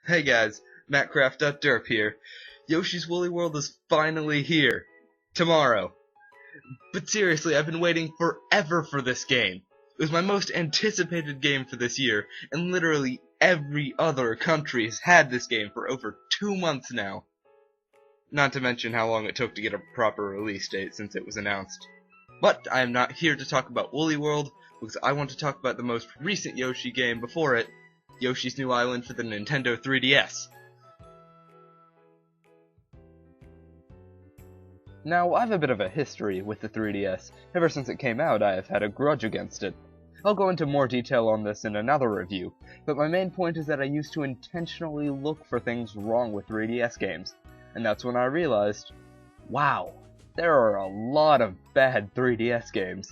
Hey guys, MattCraft.derp here. Yoshi's Woolly World is finally here. Tomorrow. But seriously, I've been waiting forever for this game. It was my most anticipated game for this year, and literally every other country has had this game for over 2 months now. Not to mention how long it took to get a proper release date since it was announced. But I am not here to talk about Woolly World, because I want to talk about the most recent Yoshi game before it, Yoshi's New Island for the Nintendo 3DS. Now, I have a bit of a history with the 3DS. Ever since it came out, I have had a grudge against it. I'll go into more detail on this in another review, but my main point is that I used to intentionally look for things wrong with 3DS games, and that's when I realized, wow, there are a lot of bad 3DS games.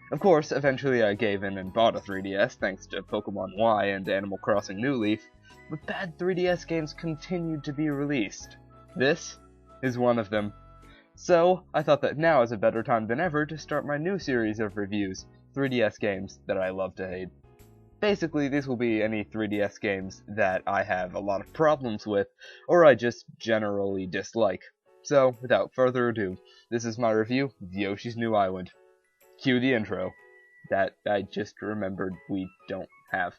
Of course, eventually I gave in and bought a 3DS thanks to Pokemon Y and Animal Crossing New Leaf, but bad 3DS games continued to be released. This is one of them. So, I thought that now is a better time than ever to start my new series of reviews, 3DS games that I love to hate. Basically, these will be any 3DS games that I have a lot of problems with, or I just generally dislike. So, without further ado, this is my review of Yoshi's New Island. Cue the intro, that I just remembered we don't have.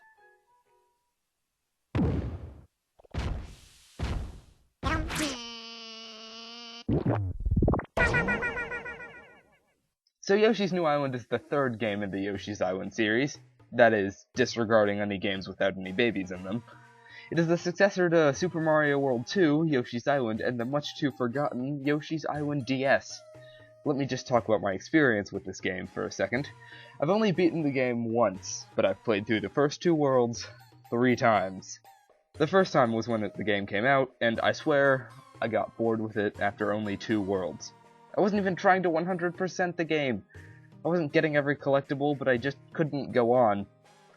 So Yoshi's New Island is the third game in the Yoshi's Island series, that is, disregarding any games without any babies in them. It is the successor to Super Mario World 2, Yoshi's Island, and the much-too-forgotten Yoshi's Island DS. Let me just talk about my experience with this game for a second. I've only beaten the game once, but I've played through the first 2 worlds 3 times. The first time was when the game came out, and I swear I got bored with it after only 2 worlds. I wasn't even trying to 100% the game. I wasn't getting every collectible, but I just couldn't go on.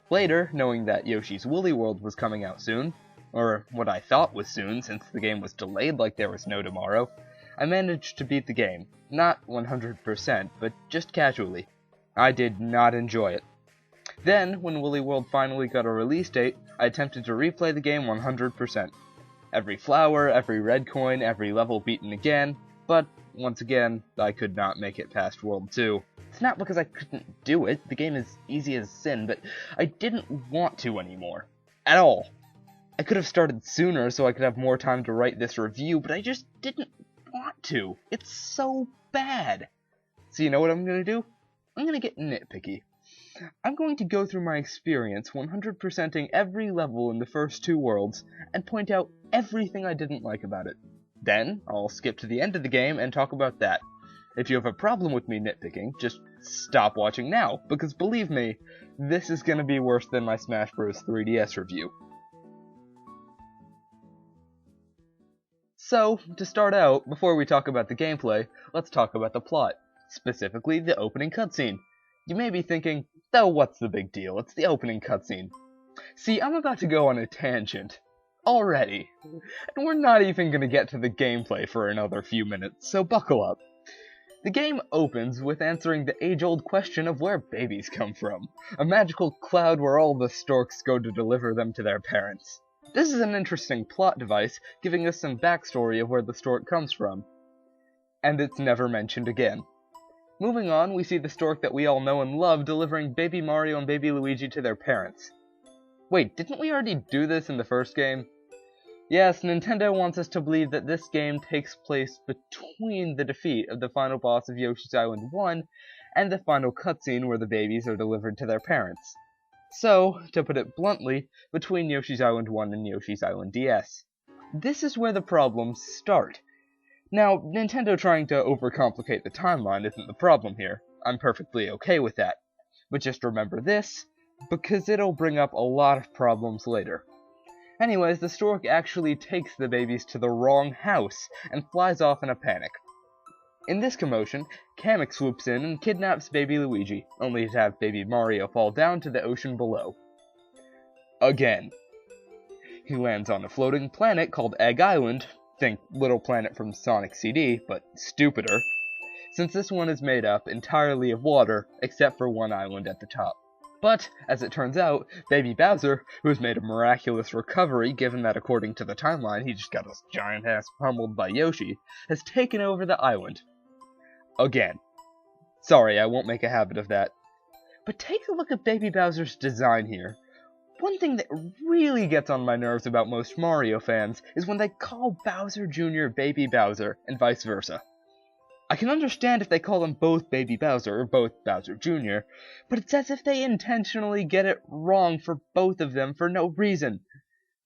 Later, knowing that Yoshi's Woolly World was coming out soon, or what I thought was soon since the game was delayed like there was no tomorrow, I managed to beat the game. Not 100%, but just casually. I did not enjoy it. Then, when Woolly World finally got a release date, I attempted to replay the game 100%. Every flower, every red coin, every level beaten again, but once again, I could not make it past World 2. It's not because I couldn't do it, the game is easy as sin, but I didn't want to anymore. At all. I could have started sooner so I could have more time to write this review, but I just didn't want to. It's so bad. So you know what I'm going to do? I'm going to get nitpicky. I'm going to go through my experience 100%ing every level in the first 2 worlds and point out everything I didn't like about it. Then, I'll skip to the end of the game and talk about that. If you have a problem with me nitpicking, just stop watching now, because believe me, this is going to be worse than my Smash Bros. 3DS review. So, to start out, before we talk about the gameplay, let's talk about the plot, specifically the opening cutscene. You may be thinking, though what's the big deal, it's the opening cutscene. See, I'm about to go on a tangent. Already. And we're not even going to get to the gameplay for another few minutes, so buckle up. The game opens with answering the age-old question of where babies come from, a magical cloud where all the storks go to deliver them to their parents. This is an interesting plot device, giving us some backstory of where the stork comes from. And it's never mentioned again. Moving on, we see the stork that we all know and love delivering Baby Mario and Baby Luigi to their parents. Wait, didn't we already do this in the first game? Yes, Nintendo wants us to believe that this game takes place between the defeat of the final boss of Yoshi's Island 1 and the final cutscene where the babies are delivered to their parents. So, to put it bluntly, between Yoshi's Island 1 and Yoshi's Island DS. This is where the problems start. Now, Nintendo trying to overcomplicate the timeline isn't the problem here. I'm perfectly okay with that. But just remember this, because it'll bring up a lot of problems later. Anyways, the stork actually takes the babies to the wrong house and flies off in a panic. In this commotion, Kamek swoops in and kidnaps Baby Luigi, only to have Baby Mario fall down to the ocean below. Again. He lands on a floating planet called Egg Island, think Little Planet from Sonic CD, but stupider, since this one is made up entirely of water, except for one island at the top. But, as it turns out, Baby Bowser, who has made a miraculous recovery given that according to the timeline he just got his giant ass pummeled by Yoshi, has taken over the island. Again. Sorry, I won't make a habit of that. But take a look at Baby Bowser's design here. One thing that really gets on my nerves about most Mario fans is when they call Bowser Jr. Baby Bowser, and vice versa. I can understand if they call him both Baby Bowser or both Bowser Jr., but it's as if they intentionally get it wrong for both of them for no reason.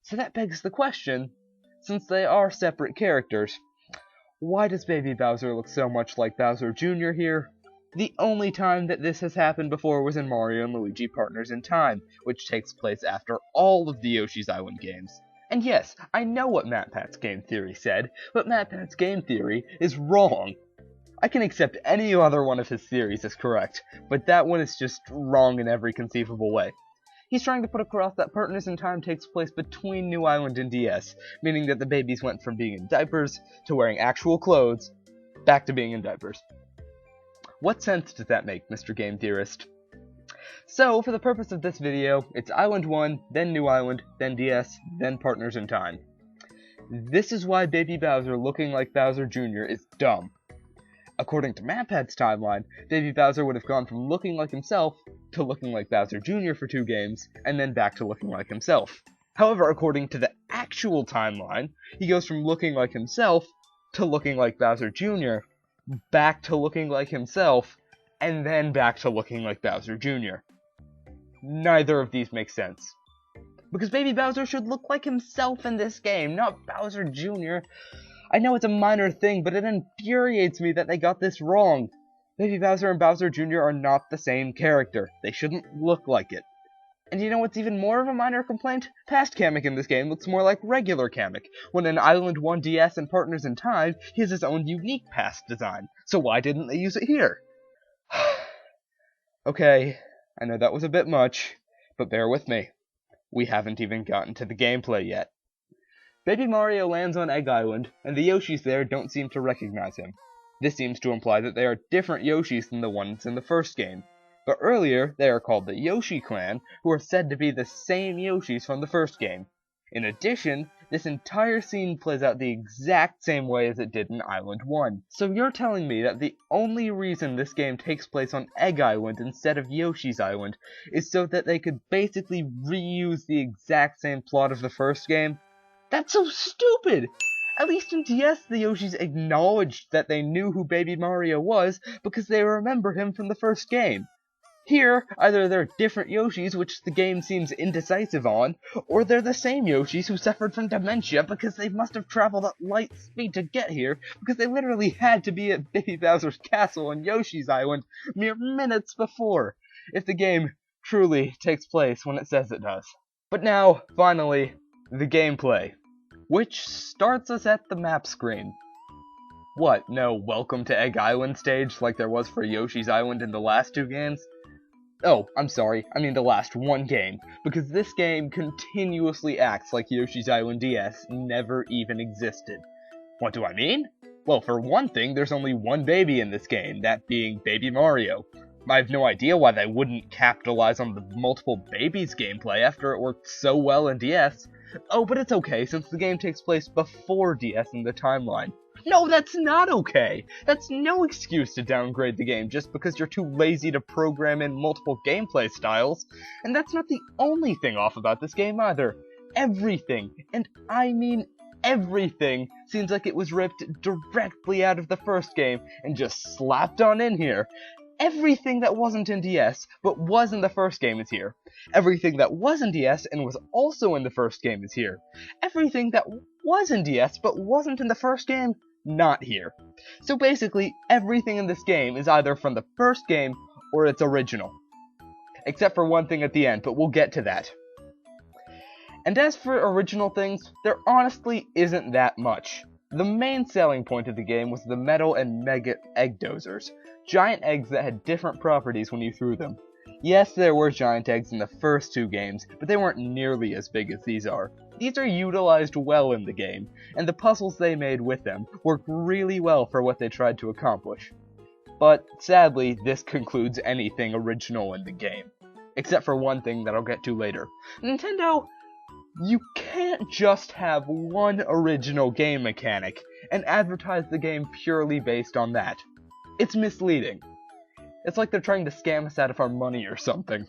So that begs the question, since they are separate characters, why does Baby Bowser look so much like Bowser Jr. here? The only time that this has happened before was in Mario and Luigi Partners in Time, which takes place after all of the Yoshi's Island games. And yes, I know what MatPat's game theory said, but MatPat's game theory is wrong. I can accept any other one of his theories as correct, but that one is just wrong in every conceivable way. He's trying to put across that Partners in Time takes place between New Island and DS, meaning that the babies went from being in diapers to wearing actual clothes, back to being in diapers. What sense does that make, Mr. Game Theorist? So, for the purpose of this video, it's Island 1, then New Island, then DS, then Partners in Time. This is why Baby Bowser looking like Bowser Jr. is dumb. According to MatPat's timeline, Baby Bowser would have gone from looking like himself to looking like Bowser Jr. for 2 games, and then back to looking like himself. However, according to the actual timeline, he goes from looking like himself to looking like Bowser Jr., back to looking like himself, and then back to looking like Bowser Jr. Neither of these make sense. Because Baby Bowser should look like himself in this game, not Bowser Jr. I know it's a minor thing, but it infuriates me that they got this wrong. Baby Bowser and Bowser Jr. are not the same character. They shouldn't look like it. And you know what's even more of a minor complaint? Past Kamek in this game looks more like regular Kamek, when in Island 1 DS and Partners in Time, he has his own unique past design. So why didn't they use it here? Okay, I know that was a bit much, but bear with me. We haven't even gotten to the gameplay yet. Baby Mario lands on Egg Island, and the Yoshis there don't seem to recognize him. This seems to imply that they are different Yoshis than the ones in the first game. But earlier, they are called the Yoshi Clan, who are said to be the same Yoshis from the first game. In addition, this entire scene plays out the exact same way as it did in Island 1. So you're telling me that the only reason this game takes place on Egg Island instead of Yoshi's Island is so that they could basically reuse the exact same plot of the first game? That's so stupid! At least in DS, the Yoshis acknowledged that they knew who Baby Mario was because they remember him from the first game. Here, either they're different Yoshis, which the game seems indecisive on, or they're the same Yoshis who suffered from dementia because they must have traveled at light speed to get here, because they literally had to be at Baby Bowser's castle on Yoshi's Island mere minutes before, if the game truly takes place when it says it does. But now, finally, the gameplay, which starts us at the map screen. What, no Welcome to Egg Island stage like there was for Yoshi's Island in the last 2 games? Oh, I'm sorry, I mean the last 1 game, because this game continuously acts like Yoshi's Island DS never even existed. What do I mean? Well, for one thing, there's only 1 baby in this game, that being Baby Mario. I have no idea why they wouldn't capitalize on the multiple babies gameplay after it worked so well in DS. Oh, but it's okay, since the game takes place before DS in the timeline. No, that's not okay! That's no excuse to downgrade the game just because you're too lazy to program in multiple gameplay styles. And that's not the only thing off about this game either. Everything, and I mean everything, seems like it was ripped directly out of the first game and just slapped on in here. Everything that wasn't in DS, but was in the first game is here. Everything that was in DS and was also in the first game is here. Everything that was in DS, but wasn't in the first game, not here. So basically, everything in this game is either from the first game, or it's original. Except for one thing at the end, but we'll get to that. And as for original things, there honestly isn't that much. The main selling point of the game was the metal and mega egg dozers. Giant eggs that had different properties when you threw them. Yes, there were giant eggs in the first 2 games, but they weren't nearly as big as these are. These are utilized well in the game, and the puzzles they made with them work really well for what they tried to accomplish. But, sadly, this concludes anything original in the game. Except for one thing that I'll get to later. Nintendo, you can't just have one original game mechanic and advertise the game purely based on that. It's misleading. It's like they're trying to scam us out of our money or something.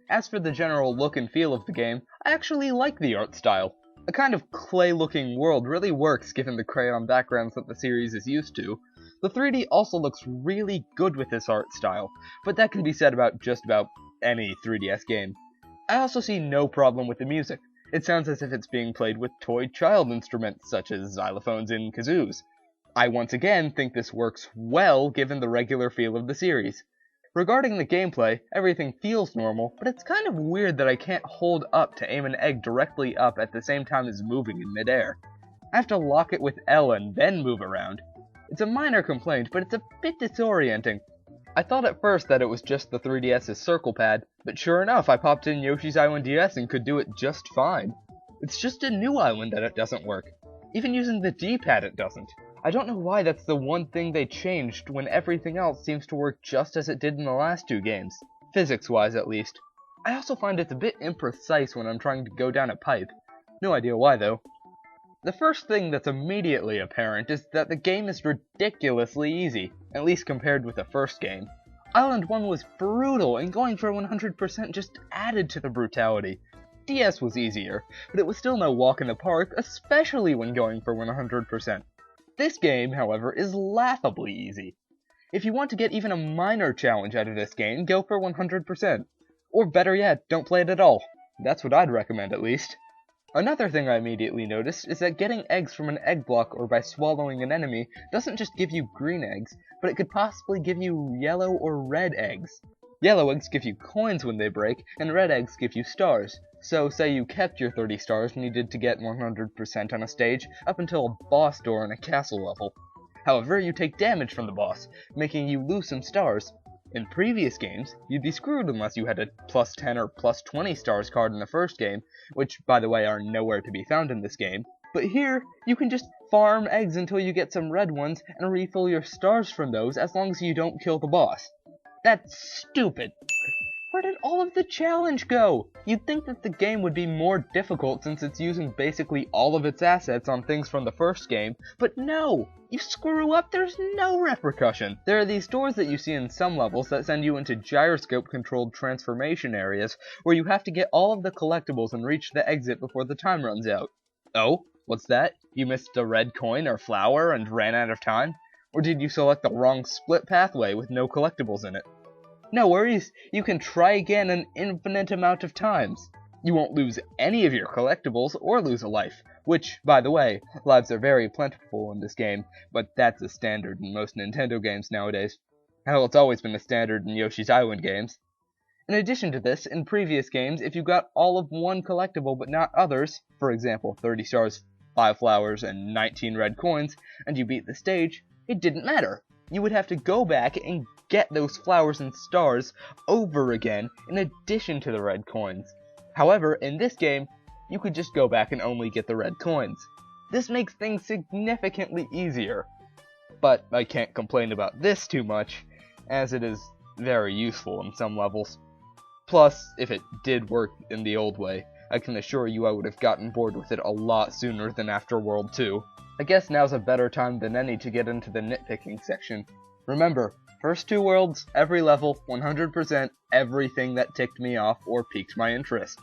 As for the general look and feel of the game, I actually like the art style. A kind of clay-looking world really works given the crayon backgrounds that the series is used to. The 3D also looks really good with this art style, but that can be said about just about any 3DS game. I also see no problem with the music. It sounds as if it's being played with toy child instruments such as xylophones and kazoos. I once again think this works well given the regular feel of the series. Regarding the gameplay, everything feels normal, but it's kind of weird that I can't hold up to aim an egg directly up at the same time as moving in midair. I have to lock it with L and then move around. It's a minor complaint, but it's a bit disorienting. I thought at first that it was just the 3DS's circle pad, but sure enough I popped in Yoshi's Island DS and could do it just fine. It's just a new island that it doesn't work. Even using the D-pad it doesn't. I don't know why that's the one thing they changed when everything else seems to work just as it did in the last two games, physics-wise at least. I also find it's a bit imprecise when I'm trying to go down a pipe. No idea why though. The first thing that's immediately apparent is that the game is ridiculously easy, at least compared with the first game. Island 1 was brutal, and going for 100% just added to the brutality. DS was easier, but it was still no walk in the park, especially when going for 100%. This game, however, is laughably easy. If you want to get even a minor challenge out of this game, go for 100%. Or better yet, don't play it at all. That's what I'd recommend at least. Another thing I immediately noticed is that getting eggs from an egg block or by swallowing an enemy doesn't just give you green eggs, but it could possibly give you yellow or red eggs. Yellow eggs give you coins when they break, and red eggs give you stars. So say you kept your 30 stars needed to get 100% on a stage up until a boss door in a castle level. However, you take damage from the boss, making you lose some stars. In previous games, you'd be screwed unless you had a plus 10 or plus 20 stars card in the first game, which, by the way, are nowhere to be found in this game. But here, you can just farm eggs until you get some red ones and refill your stars from those as long as you don't kill the boss. That's stupid. Where did all of the challenge go? You'd think that the game would be more difficult since it's using basically all of its assets on things from the first game, but no! You screw up, there's no repercussion. There are these doors that you see in some levels that send you into gyroscope-controlled transformation areas, where you have to get all of the collectibles and reach the exit before the time runs out. Oh? What's that? You missed a red coin or flower and ran out of time? Or did you select the wrong split pathway with no collectibles in it? No worries, you can try again an infinite amount of times. You won't lose any of your collectibles or lose a life, which, by the way, lives are very plentiful in this game, but that's a standard in most Nintendo games nowadays. Hell, it's always been a standard in Yoshi's Island games. In addition to this, in previous games, if you got all of one collectible but not others, for example 30 stars, 5 flowers, and 19 red coins, and you beat the stage, it didn't matter. You would have to go back and get those flowers and stars over again in addition to the red coins. However, in this game, you could just go back and only get the red coins. This makes things significantly easier. But I can't complain about this too much, as it is very useful in some levels. Plus, if it did work in the old way, I can assure you I would have gotten bored with it a lot sooner than after World 2. I guess now's a better time than any to get into the nitpicking section. Remember, first two worlds, every level, 100%, everything that ticked me off or piqued my interest.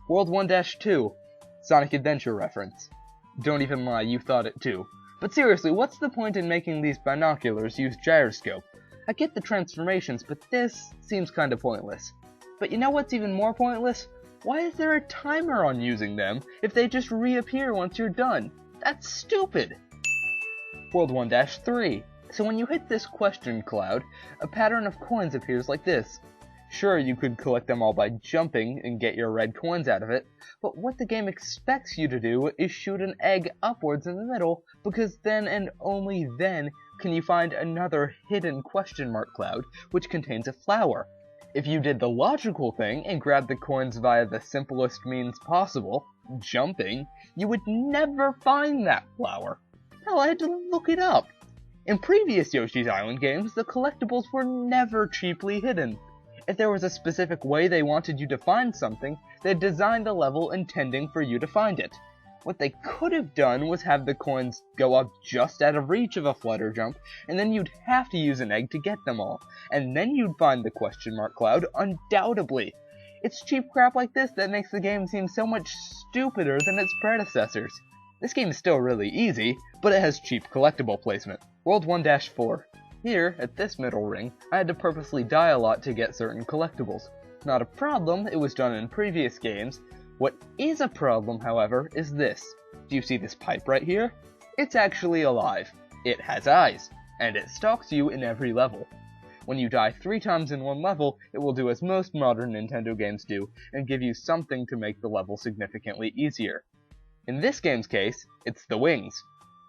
World 1-2, Sonic Adventure reference. Don't even lie, you thought it too. But seriously, what's the point in making these binoculars use gyroscope? I get the transformations, but this seems kinda pointless. But you know what's even more pointless? Why is there a timer on using them if they just reappear once you're done? That's stupid! World 1-3. So when you hit this question cloud, a pattern of coins appears like this. Sure, you could collect them all by jumping and get your red coins out of it, but what the game expects you to do is shoot an egg upwards in the middle, because then and only then can you find another hidden question mark cloud, which contains a flower. If you did the logical thing and grabbed the coins via the simplest means possible, jumping, you would never find that flower. Hell, I had to look it up. In previous Yoshi's Island games, the collectibles were never cheaply hidden. If there was a specific way they wanted you to find something, they'd design the level intending for you to find it. What they could have done was have the coins go up just out of reach of a flutter jump, and then you'd have to use an egg to get them all, and then you'd find the question mark cloud, undoubtedly. It's cheap crap like this that makes the game seem so much stupider than its predecessors. This game is still really easy, but it has cheap collectible placement. World 1-4. Here, at this middle ring, I had to purposely die a lot to get certain collectibles. Not a problem, it was done in previous games. What is a problem, however, is this. Do you see this pipe right here? It's actually alive. It has eyes, and it stalks you in every level. When you die 3 times in one level, it will do as most modern Nintendo games do, and give you something to make the level significantly easier. In this game's case, it's the wings.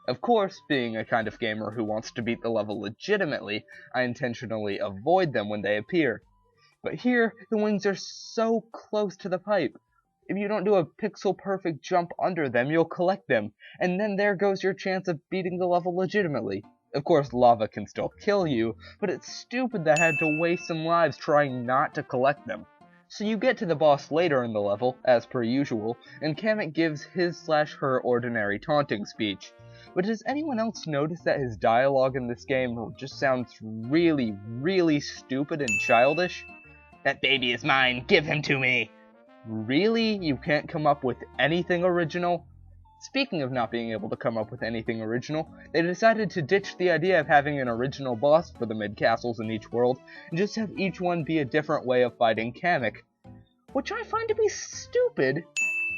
Of course, being a kind of gamer who wants to beat the level legitimately, I intentionally avoid them when they appear. But here, the wings are so close to the pipe. If you don't do a pixel-perfect jump under them, you'll collect them, and then there goes your chance of beating the level legitimately. Of course, lava can still kill you, but it's stupid that I had to waste some lives trying not to collect them. So you get to the boss later in the level, as per usual, and Kamek gives his/her ordinary taunting speech. But does anyone else notice that his dialogue in this game just sounds really, really stupid and childish? That baby is mine, give him to me! Really? You can't come up with anything original? Speaking of not being able to come up with anything original, they decided to ditch the idea of having an original boss for the mid-castles in each world, and just have each one be a different way of fighting Kamek. Which I find to be stupid,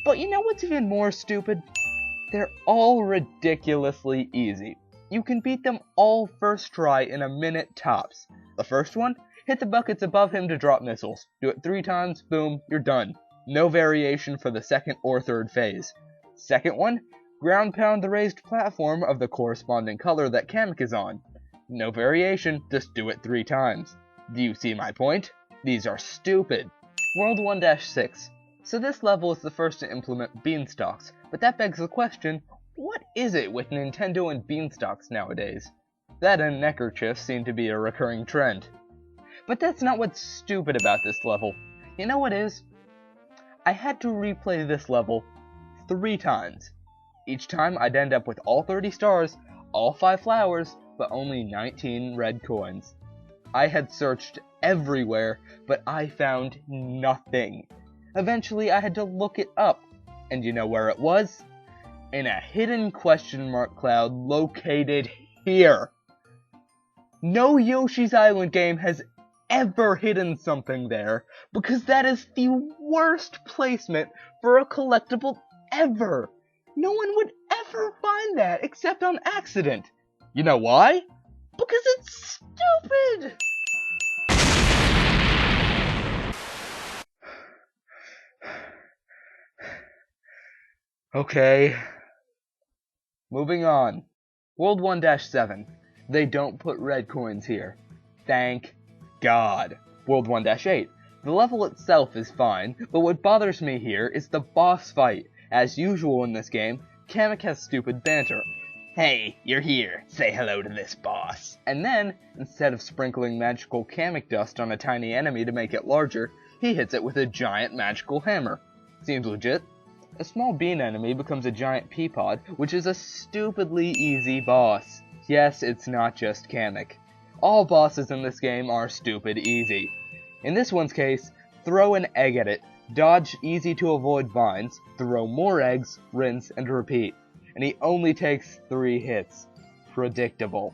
but you know what's even more stupid? They're all ridiculously easy. You can beat them all first try in a minute tops. The first one? Hit the buckets above him to drop missiles. Do it 3 times, boom, you're done. No variation for the second or third phase. Second one? Ground pound the raised platform of the corresponding color that Kamek is on. No variation, just do it 3 times. Do you see my point? These are stupid. World 1-6. So this level is the first to implement beanstalks, but that begs the question, what is it with Nintendo and beanstalks nowadays? That and neckerchiefs seem to be a recurring trend. But that's not what's stupid about this level. You know what is? I had to replay this level 3 times. Each time I'd end up with all 30 stars, all 5 flowers, but only 19 red coins. I had searched everywhere, but I found nothing. Eventually I had to look it up, and you know where it was? In a hidden question mark cloud located here. No Yoshi's Island game has ever hidden something there, because that is the worst placement for a collectible ever. No one would ever find that except on accident. You know why? Because it's stupid! Okay. Moving on. World 1-7. They don't put red coins here. Thank God. World 1-8. The level itself is fine, but what bothers me here is the boss fight. As usual in this game, Kamek has stupid banter. Hey, you're here. Say hello to this boss. And then, instead of sprinkling magical Kamek dust on a tiny enemy to make it larger, he hits it with a giant magical hammer. Seems legit. A small bean enemy becomes a giant pea pod, which is a stupidly easy boss. Yes, it's not just Kamek. All bosses in this game are stupid easy. In this one's case, throw an egg at it, dodge easy to avoid vines, throw more eggs, rinse, and repeat. And he only takes 3 hits. Predictable.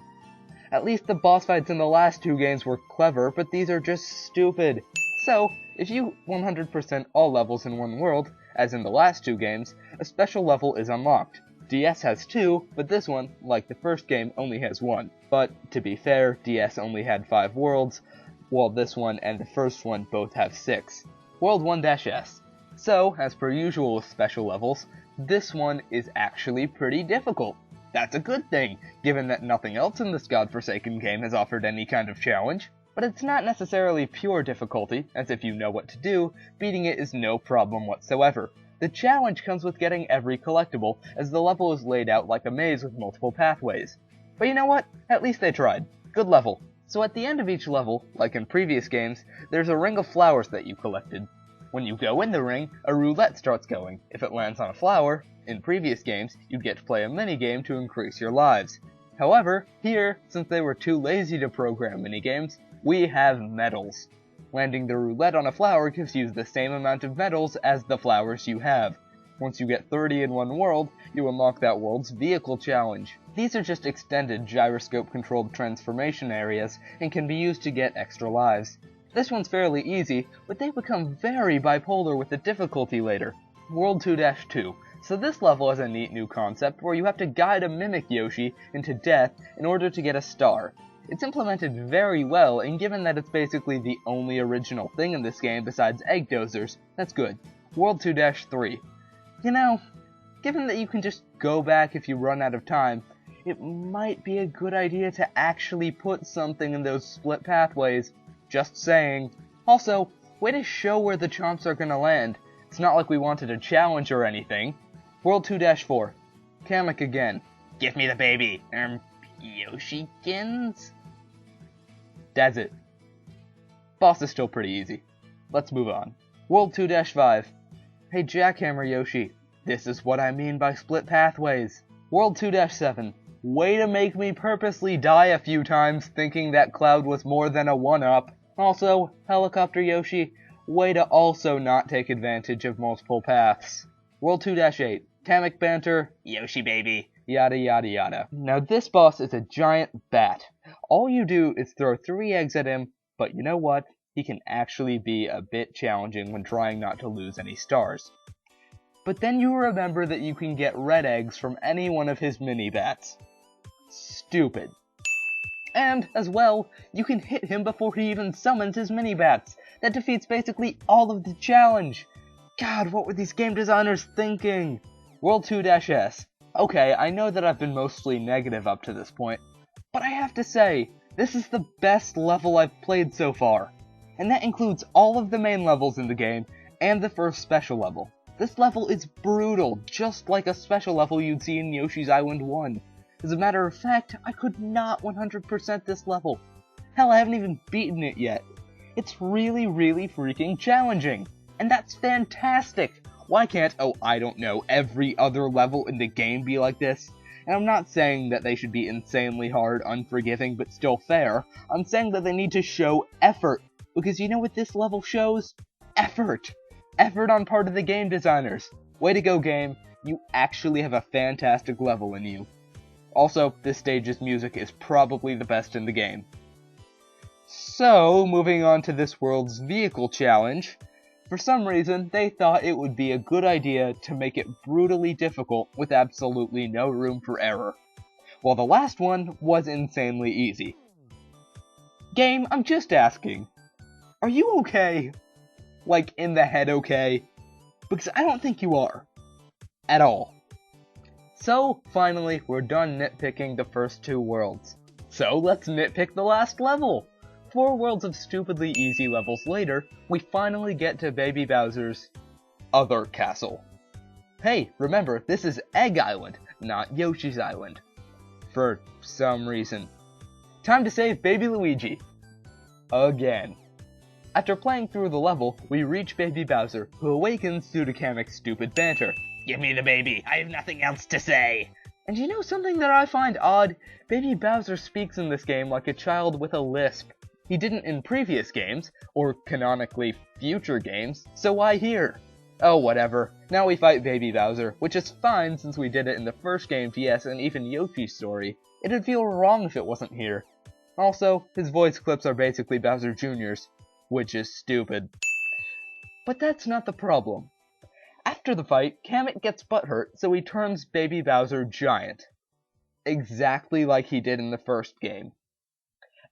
At least the boss fights in the last 2 games were clever, but these are just stupid. So, if you 100% all levels in one world, as in the last 2 games, a special level is unlocked. DS has 2, but this one, like the first game, only has 1. But, to be fair, DS only had 5 worlds, while this one and the first one both have 6. World 1-S. So, as per usual with special levels, this one is actually pretty difficult. That's a good thing, given that nothing else in this godforsaken game has offered any kind of challenge. But it's not necessarily pure difficulty, as if you know what to do, beating it is no problem whatsoever. The challenge comes with getting every collectible, as the level is laid out like a maze with multiple pathways. But you know what? At least they tried. Good level. So at the end of each level, like in previous games, there's a ring of flowers that you collected. When you go in the ring, a roulette starts going. If it lands on a flower, in previous games, you'd get to play a minigame to increase your lives. However, here, since they were too lazy to program minigames, we have medals. Landing the roulette on a flower gives you the same amount of medals as the flowers you have. Once you get 30 in one world, you unlock that world's vehicle challenge. These are just extended gyroscope-controlled transformation areas and can be used to get extra lives. This one's fairly easy, but they become very bipolar with the difficulty later. World 2-2. So this level has a neat new concept where you have to guide a mimic Yoshi into death in order to get a star. It's implemented very well, and given that it's basically the only original thing in this game besides egg dozers, that's good. World 2-3. You know, given that you can just go back if you run out of time, it might be a good idea to actually put something in those split pathways. Just saying. Also, way to show where the chomps are gonna land. It's not like we wanted a challenge or anything. World 2-4. Kamek again. Give me the baby. Yoshikins? That's it. Boss is still pretty easy. Let's move on. World 2-5. Hey Jackhammer Yoshi, this is what I mean by split pathways. World 2-7. Way to make me purposely die a few times thinking that Cloud was more than a 1-up. Also, Helicopter Yoshi, way to also not take advantage of multiple paths. World 2-8. Kamek Banter, Yoshi baby, yada yada yada. Now this boss is a giant bat. All you do is throw 3 eggs at him, but you know what? He can actually be a bit challenging when trying not to lose any stars. But then you remember that you can get red eggs from any one of his mini-bats. Stupid. And, as well, you can hit him before he even summons his mini-bats. That defeats basically all of the challenge. God, what were these game designers thinking? World 2-S. Okay, I know that I've been mostly negative up to this point, but I have to say, this is the best level I've played so far. And that includes all of the main levels in the game, and the first special level. This level is brutal, just like a special level you'd see in Yoshi's Island 1. As a matter of fact, I could not 100% this level. Hell, I haven't even beaten it yet. It's really, really freaking challenging. And that's fantastic! Why can't, I don't know, every other level in the game be like this? And I'm not saying that they should be insanely hard, unforgiving, but still fair. I'm saying that they need to show effort. Because you know what this level shows? Effort! Effort on part of the game designers. Way to go, game. You actually have a fantastic level in you. Also, this stage's music is probably the best in the game. So, moving on to this world's vehicle challenge. For some reason, they thought it would be a good idea to make it brutally difficult with absolutely no room for error. While the last one was insanely easy. Game, I'm just asking. Are you okay? Like, in the head okay? Because I don't think you are. At all. So, finally, we're done nitpicking the first 2 worlds. So, let's nitpick the last level! 4 worlds of stupidly easy levels later, we finally get to Baby Bowser's other castle. Hey, remember, this is Egg Island, not Yoshi's Island. For some reason. Time to save Baby Luigi. Again. After playing through the level, we reach Baby Bowser, who awakens due to Kamek's stupid banter. Give me the baby, I have nothing else to say! And you know something that I find odd? Baby Bowser speaks in this game like a child with a lisp. He didn't in previous games, or canonically future games, so why here? Oh, whatever. Now we fight Baby Bowser, which is fine since we did it in the first game, yes, and even Yoshi's story. It'd feel wrong if it wasn't here. Also, his voice clips are basically Bowser Jr.'s, which is stupid. But that's not the problem. After the fight, Kamek gets butthurt, so he turns Baby Bowser giant. Exactly like he did in the first game.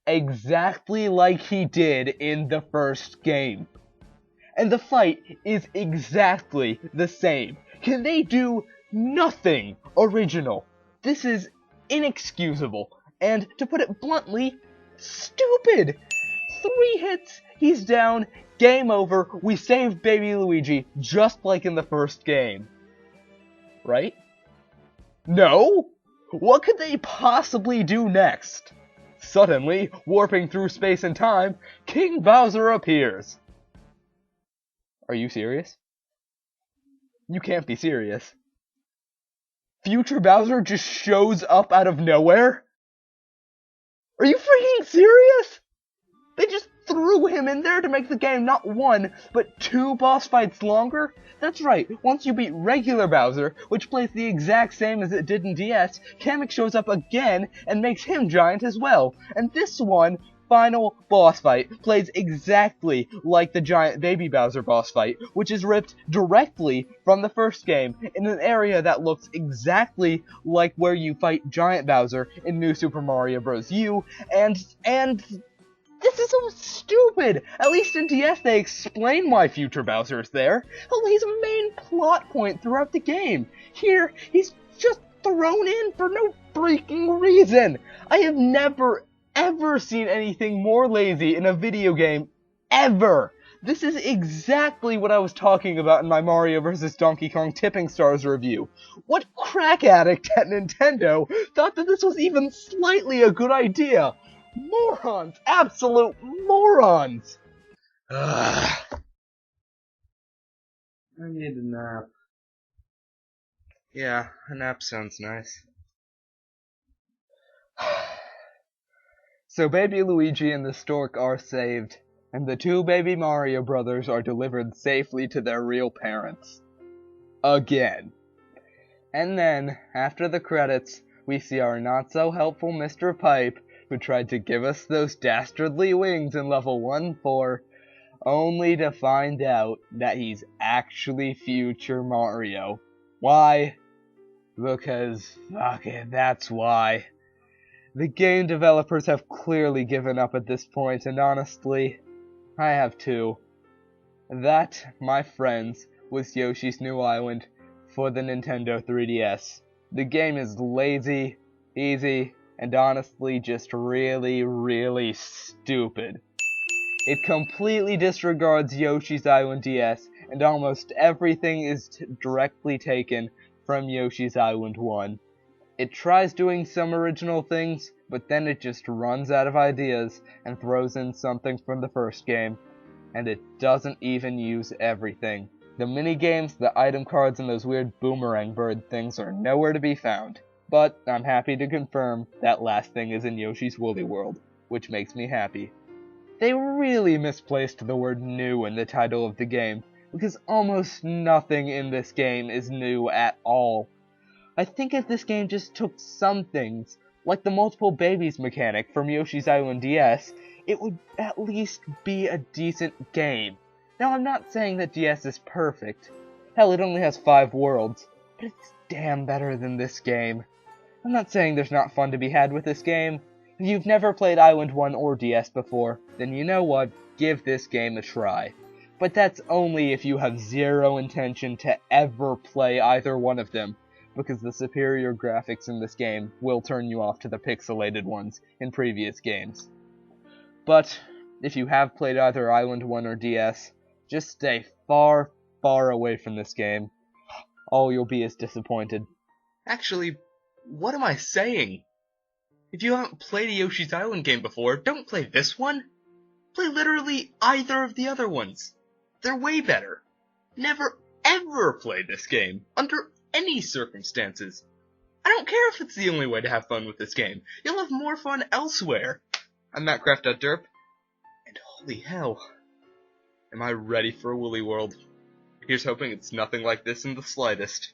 Exactly like he did in the first game. And the fight is exactly the same. Can they do nothing original? This is inexcusable, and to put it bluntly, stupid! 3 hits, he's down, game over, we saved Baby Luigi, just like in the first game. Right? No? What could they possibly do next? Suddenly, warping through space and time, King Bowser appears. Are you serious? You can't be serious. Future Bowser just shows up out of nowhere? Are you freaking serious? They just threw him in there to make the game not one, but 2 boss fights longer? That's right, once you beat regular Bowser, which plays the exact same as it did in DS, Kamek shows up again and makes him giant as well. And this one, final boss fight, plays exactly like the giant baby Bowser boss fight, which is ripped directly from the first game in an area that looks exactly like where you fight giant Bowser in New Super Mario Bros. U, and this is so stupid! At least in DS they explain why Future Bowser is there. Hell, he's a main plot point throughout the game. Here, he's just thrown in for no freaking reason. I have never, ever seen anything more lazy in a video game, ever. This is exactly what I was talking about in my Mario vs. Donkey Kong Tipping Stars review. What crack addict at Nintendo thought that this was even slightly a good idea? Morons! Absolute morons! Ugh. I need a nap. Yeah, a nap sounds nice. So Baby Luigi and the stork are saved, and the 2 baby Mario brothers are delivered safely to their real parents. Again. And then, after the credits, we see our not-so-helpful Mr. Pipe, who tried to give us those dastardly wings in level 1-4, only to find out that he's actually future Mario. Why? Because, fuck it, that's why. The game developers have clearly given up at this point, and honestly, I have too. That, my friends, was Yoshi's New Island for the Nintendo 3DS. The game is lazy, easy, and honestly just really, really stupid. It completely disregards Yoshi's Island DS, and almost everything is directly taken from Yoshi's Island 1. It tries doing some original things, but then it just runs out of ideas and throws in something from the first game, and it doesn't even use everything. The mini-games, the item cards, and those weird boomerang bird things are nowhere to be found. But I'm happy to confirm that last thing is in Yoshi's Woolly World, which makes me happy. They really misplaced the word new in the title of the game, because almost nothing in this game is new at all. I think if this game just took some things, like the multiple babies mechanic from Yoshi's Island DS, it would at least be a decent game. Now, I'm not saying that DS is perfect. Hell, it only has 5 worlds, but it's damn better than this game. I'm not saying there's not fun to be had with this game. If you've never played Island 1 or DS before, then you know what, give this game a try. But that's only if you have zero intention to ever play either one of them, because the superior graphics in this game will turn you off to the pixelated ones in previous games. But if you have played either Island 1 or DS, just stay far, far away from this game. All you'll be is disappointed. Actually, what am I saying? If you haven't played a Yoshi's Island game before, don't play this one. Play literally either of the other ones. They're way better. Never ever play this game, under any circumstances. I don't care if it's the only way to have fun with this game. You'll have more fun elsewhere. I'm MattCraft.derp, and holy hell, am I ready for a Woolly World. Here's hoping it's nothing like this in the slightest.